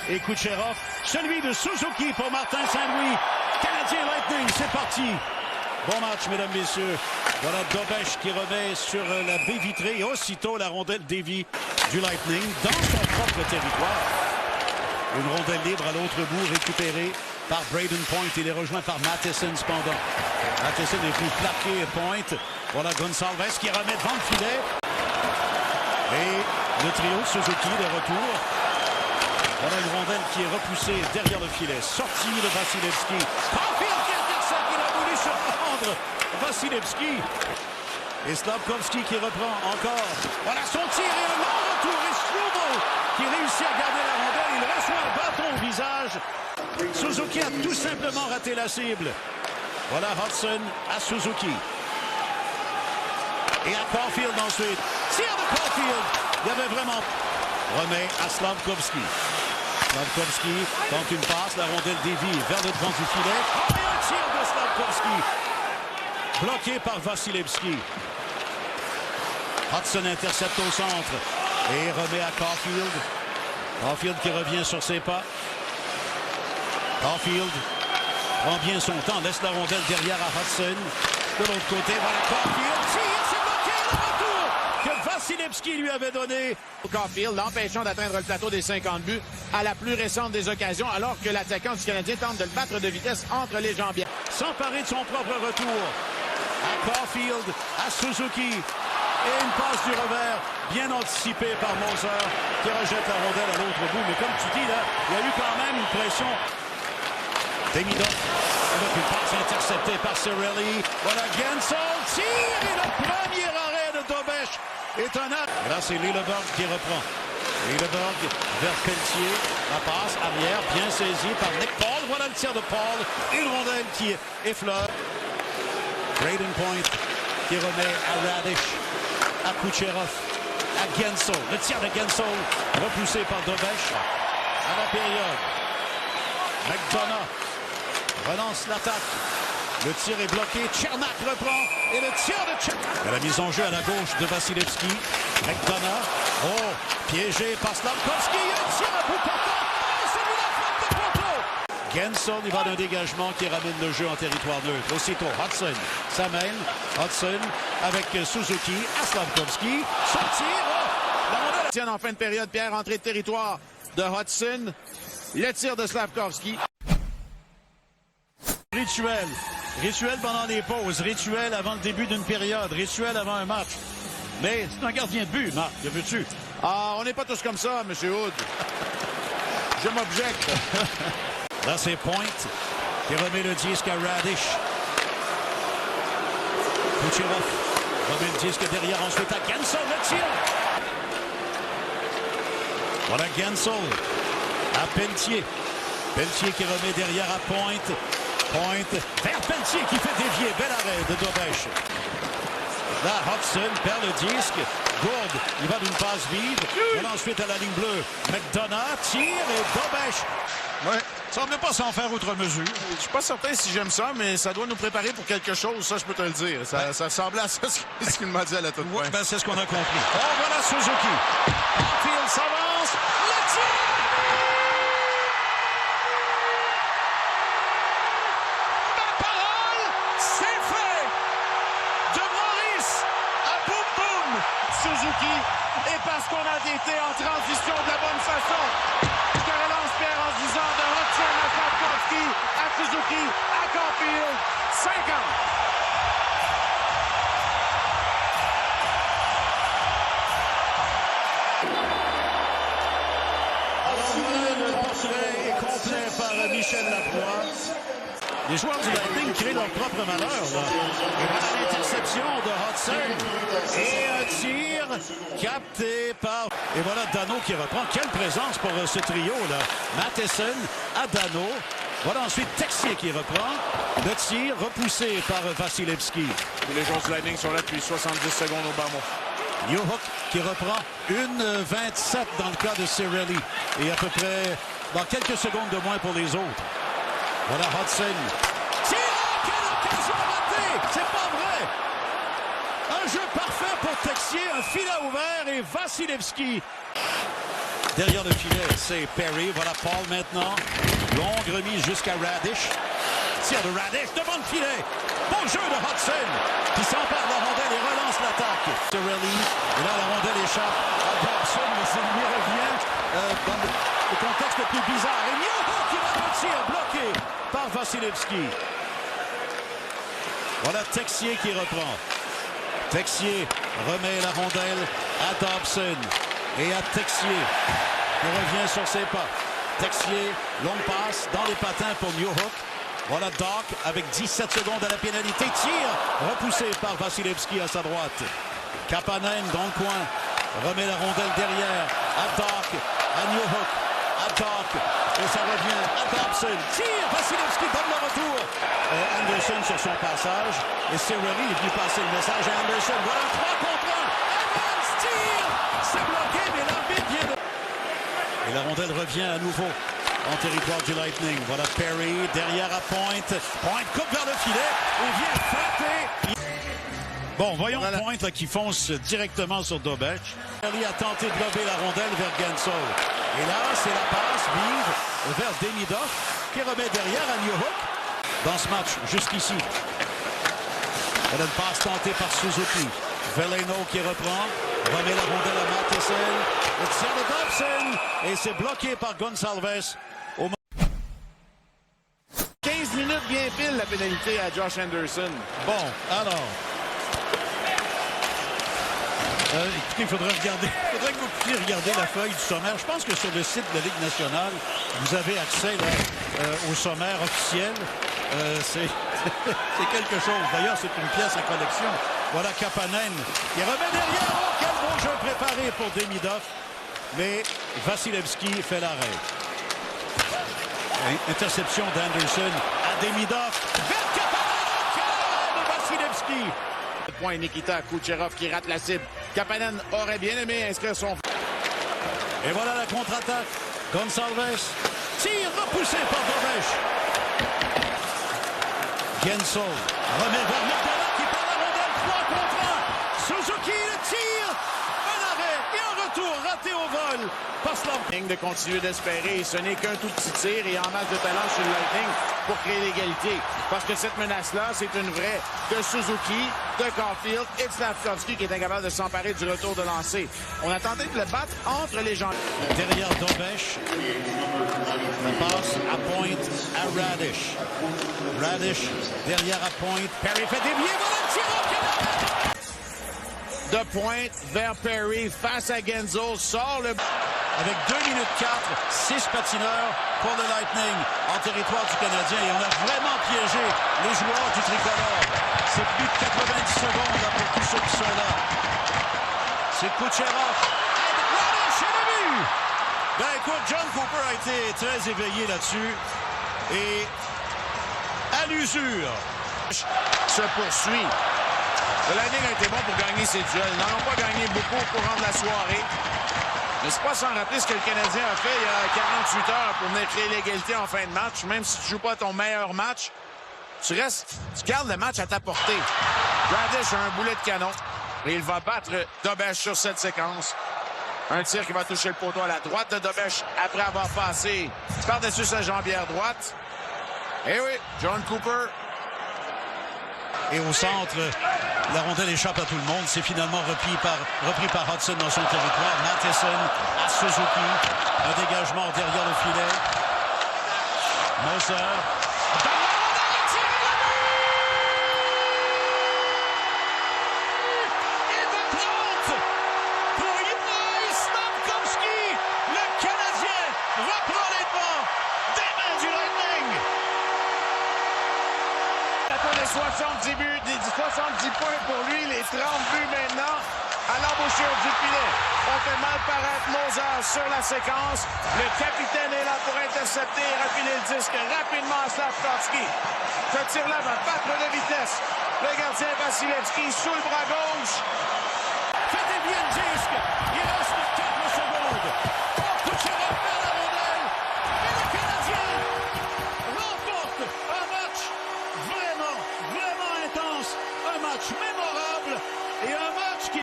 et Kucherov. Celui de Suzuki pour Martin Saint-Louis. Canadien Lightning, c'est parti. Bon match, mesdames, messieurs. Voilà Dobesch qui remet sur la baie vitrée. Et aussitôt, la rondelle dévie du Lightning dans son propre territoire. Une rondelle libre à l'autre bout, récupérée par Braden Point. Il est rejoint par Matheson cependant. Matheson est plus plaqué, Point. Voilà Gonçalves qui remet devant le filet. Et le trio de Suzuki de retour. Voilà une rondelle qui est repoussée derrière le filet. Sortie de Vasilevski. Caulfield qui intercepte, il a voulu surprendre Vasilevski. Et Slafkovsky qui reprend encore. Voilà son tir et un long retour. Et Struble qui réussit à garder la rondelle. Il reçoit un bâton au visage. Suzuki a tout simplement raté la cible. Voilà Hudson à Suzuki. Et à Caulfield ensuite. Tir de Caulfield. Il y avait vraiment... Remet à Slafkovsky. Slafkovsky tente une passe. La rondelle dévie vers le devant du filet. Oh, et un tir de Slafkovsky. Bloqué par Vasilevski. Hudson intercepte au centre. Et remet à Caulfield. Caulfield qui revient sur ses pas. Caulfield prend bien son temps. Laisse la rondelle derrière à Hudson. De l'autre côté, voilà Caulfield. Tire, c'est bloqué. Le retour que Vasilevski lui avait donné. Caulfield, l'empêchant d'atteindre le plateau des 50 buts à la plus récente des occasions, alors que l'attaquant du Canadien tente de le battre de vitesse entre les jambières. S'emparer de son propre retour. À Caulfield, à Suzuki. Et une passe du revers, bien anticipée par Moser, qui rejette la rondelle à l'autre bout. Mais comme tu dis, là, il y a eu quand même une pression. Demidov, avec une passe interceptée par Cirelli. Voilà Guentzel, tire et le premier arrêt de Dobesch est un arrêt. Et là, c'est Lilleberg qui reprend. Lilleberg vers Pelletier. La passe arrière, bien saisie par Nick Paul. Voilà le tir de Paul. Une rondelle qui effleure. Braden Point qui remet à Radish, à Kucherov, à Guentzel. Le tir de Guentzel repoussé par Dobesch. À la période. McDonough relance l'attaque. Le tir est bloqué. Cernak reprend. Et le tir de Cernak. La mise en jeu à la gauche de Vasilevski. McDonough. Oh, piégé par Slafkovsky. Un tir à bout portant. Et celui-là frappe de poteau. Guentzel, il va d'un dégagement qui ramène le jeu en territoire neutre. Aussitôt, Hudson s'amène. Hudson avec Suzuki à Slafkovsky. Son tir. Oh, la rondelle. Tiens, en fin de période, Pierre, entrée de territoire de Hudson. Le tir de Slafkovsky. Rituel. Rituel pendant les pauses. Rituel avant le début d'une période. Rituel avant un match. Mais c'est un gardien de but, Marc. Que veux-tu? Ah, on n'est pas tous comme ça, M. Hood. Je m'objecte. Là, c'est Point qui remet le disque à Radish. Kucherov remet le disque derrière. Ensuite à Guentzel. Le tir. Voilà Guentzel à Pelletier. Pelletier qui remet derrière à Point. Point vers Pelletier qui fait dévier. Bel arrêt de Dobesch. Là, Hudson perd le disque. Gourde, il va d'une passe vive. Et ensuite à la ligne bleue. McDonough tire et Dobesch. Ouais. Semble pas s'en faire outre mesure. Je suis pas certain si j'aime ça, mais ça doit nous préparer pour quelque chose, ça je peux te le dire. Ça ressemblait à ça, ce qu'il m'a dit à la toute fin. Ben, c'est ce qu'on a compris. Oh, voilà Suzuki. Caulfield s'avance. Le tir! Ma parole, c'est fait! De Maurice à Boum Boum. Suzuki, et parce qu'on a été en transition de la bonne façon, je te relance Pierre en disant de Hudson à Slafkovsky, à Suzuki, à Caulfield, 50. Le portrait est complet par Michel Lacroix. Les joueurs du Lightning créent leur propre malheur. Là. Et voilà l'interception de Hudson. Et un tir capté par... Et voilà Dano qui reprend. Quelle présence pour ce trio-là. Matheson à Dano. Voilà ensuite Texier qui reprend. Le tir repoussé par Vasilevski. Les joueurs du Lightning sont là depuis 70 secondes au bas mot. Newhook qui reprend 1,27 dans le cas de Cirelli. Et à peu près dans quelques secondes de moins pour les autres. Voilà Hudson. Tire! Quelle occasion ratée! C'est pas vrai! Un jeu parfait pour Texier, un filet ouvert et Vasilevski. Derrière le filet, c'est Perry. Voilà Paul maintenant. Longue remise jusqu'à Radish. Tir de Radish devant le filet. Bon jeu de Hudson qui s'empare de la rondelle et relance l'attaque. Cirelli. Et là, la rondelle échappe à Dobson, mais c'est lui revient dans le contexte le plus bizarre. Et Newhook qui va le tir bloqué par Vasilevski. Voilà Texier qui reprend. Texier remet la rondelle à Dobson et à Texier qui revient sur ses pas. Texier, longue passe dans les patins pour Newhook. Voilà Doc avec 17 secondes à la pénalité. Tir repoussé par Vasilevski à sa droite. Kapanen dans le coin. Remet la rondelle derrière à Doc, à Newhook, à Doc. Et ça revient à Dobson. Tir, Vasilevski donne le retour. Anderson sur son passage. Et Cirelli est venu passer le message à Anderson. Voilà 3 contre 1. Evans tire. C'est bloqué, mais l'arbitre vient de... Et la rondelle revient à nouveau en territoire du Lightning. Voilà Perry derrière à Point. Point coupe vers le filet et vient frapper. Bon, voyons voilà. Point là, qui fonce directement sur Dobech. Perry a tenté de lober la rondelle vers Guentzel. Et là, c'est la passe vive vers Demidov qui remet derrière à Newhook dans ce match jusqu'ici. Elle a une passe tentée par Suzuki. Veleno qui reprend. Remet la rondelle à Matheson. Le tir de Dobson. Et c'est bloqué par Gonçalves. 15 minutes bien pile la pénalité à Josh Anderson. Bon, alors... écoutez, il faudrait que vous puissiez regarder la feuille du sommaire. Je pense que sur le site de la Ligue nationale, vous avez accès là, au sommaire officiel. C'est quelque chose. D'ailleurs, c'est une pièce à collection. Voilà Kapanen qui remet derrière. Oh, quel bon jeu préparé pour Demidov. Mais Vasilevski fait l'arrêt. Interception d'Anderson à Demidov. Vers Kapanen de Vasilevski. Point Nikita Kucherov qui rate la cible. Kapanen aurait bien aimé inscrire son... Et voilà la contre-attaque. Gonçalves. Tir repoussé par Dobech. Guentzel remet vers McDonald qui prend la rondelle 3 contre 1. Suzuki le tire. Un arrêt et un retour raté au vol. Passe la ligne de continuer d'espérer. Ce n'est qu'un tout petit tir et en masse de talent sur le Lightning pour créer l'égalité. Parce que cette menace-là, c'est une vraie de Suzuki, de Caulfield et de Slafkovsky qui est incapable de s'emparer du retour de lancer. On a tenté de le battre entre les gens. Derrière Dobech. La passe à Point à Radish. Radish derrière à Point. Perry fait dévier. Voilà le tir au Canada. De Point vers Perry face à Guentzel. Sort le... Avec 2 minutes 4, 6 patineurs pour le Lightning en territoire du Canadien. Et on a vraiment piégé les joueurs du tricolore. C'est plus de 90 secondes là, pour tous ceux qui sont là. C'est Kucherov. Radish et le but! Ben écoute, John Cooper a été très éveillé là-dessus. Et à l'usure. Se poursuit. Le Lightning a été bon pour gagner ses duels. Ils n'en ont pas gagné beaucoup au courant de la soirée. Mais c'est pas sans rappeler ce que le Canadien a fait il y a 48 heures pour venir créer l'égalité en fin de match. Même si tu joues pas ton meilleur match, tu gardes le match à ta portée. Radish a un boulet de canon et il va battre Dobech sur cette séquence. Un tir qui va toucher le poteau à la droite de Dobech après avoir passé par-dessus sa jambière droite. Et oui, John Cooper. Et au centre, la rondelle échappe à tout le monde. C'est finalement repris par Hudson dans son territoire. Matheson à Suzuki. Un dégagement derrière le filet. Moser. Et de 30 pour Juraj Slafkovsky. Le Canadien reprend les devants des mains du Lightning. 70 buts, 70 points pour lui, les 30 buts maintenant à l'embouchure du filet. On fait mal paraître Moser sur la séquence. Le capitaine est là pour intercepter et rapiler le disque rapidement à Slafkovsky. Ce tir-là va battre de vitesse. Le gardien Vasilevski sous le bras gauche.